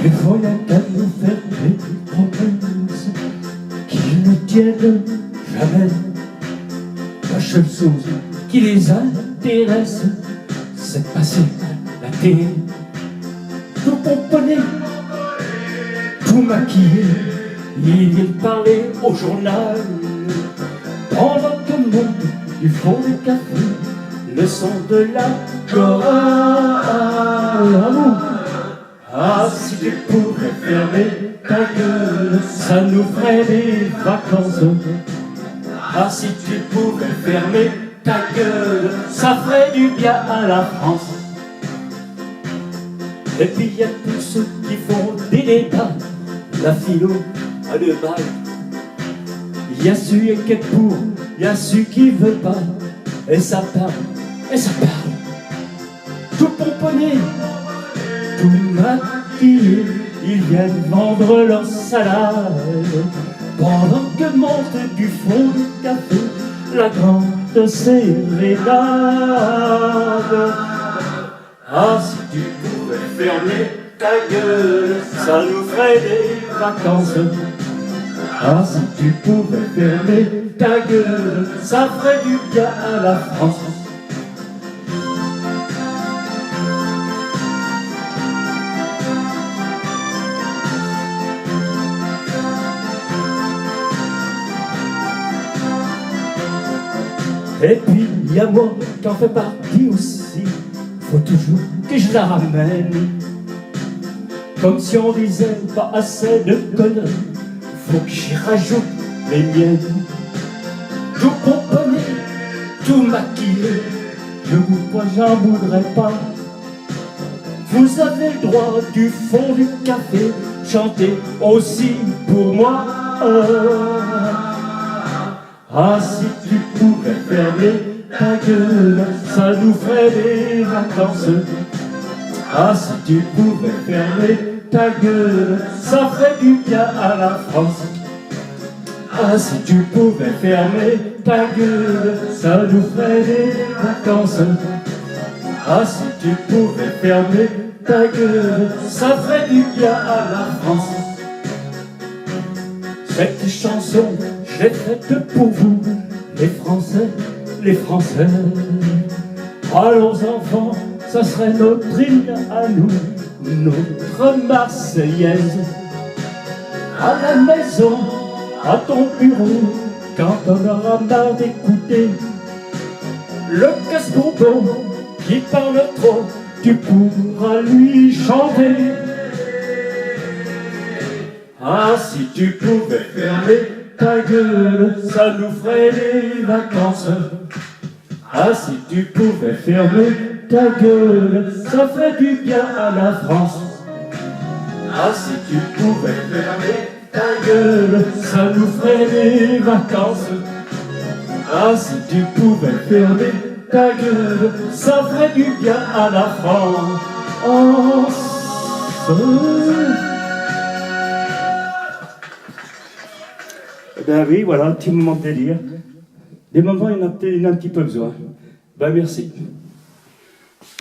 Il faut rien qu'à nous faire des promesses qui ne tiennent jamais. La seule chose qui les intéresse, c'est de passer la télé, tout pomponner, tout maquiller. Ils viennent parler au journal pendant que monte du fond du café le son de la chorale. Ah, si tu pouvais fermer ta gueule, ça nous ferait des vacances. Ah, si tu pouvais fermer ta gueule, ça ferait du bien à la France. Et puis il y a tous ceux qui font des débats, la philo à deux balles. Il y a celui qui est pour, il y a celui qui veut pas. Et ça parle, et ça parle. Tout pomponné, tout maquillé, ils viennent vendre leur salade. Pendant que monte du fond du café la grande sérénade. Ah, si tu pouvais fermer ta gueule, ça nous ferait des vacances. Ah, si tu pouvais fermer ta gueule, ça ferait du bien à la France. Et puis il y a moi qui en fais partie aussi. Faut toujours que je la ramène, comme si on disait pas assez de conneries. Faut que j'y rajoute les miennes. Tout pomponné, tout maquillé, je vous crois, j'en voudrais pas. Vous avez le droit du fond du café, chanter aussi pour moi. Ah, si tu pouvais fermer ta gueule, ça nous ferait des vacances. Ah, si tu pouvais fermer ta gueule, ça ferait du bien à la France. Ah, si tu pouvais fermer ta gueule, ça nous ferait des vacances. Ah, si tu pouvais fermer ta gueule, ça ferait du bien à la France. Cette chanson, je l'ai faite pour vous, les Français, les Français. Allons enfants, ça serait notre hymne à nous, notre Marseillaise. À la maison, à ton bureau, quand on aura marre d'écouter le casse-bonbon qui parle trop, tu pourras lui chanter. Ah, si tu pouvais fermer ta gueule, ça nous ferait des vacances. Ah, si tu pouvais fermer ta gueule, ça ferait du bien à la France. Ah, si tu pouvais fermer ta gueule, ça nous ferait des vacances. Ah, si tu pouvais fermer ta gueule, ça ferait du bien à la France. Ben oui, voilà, un petit moment de délire. Des moments, il y en a un petit peu besoin. Ben merci.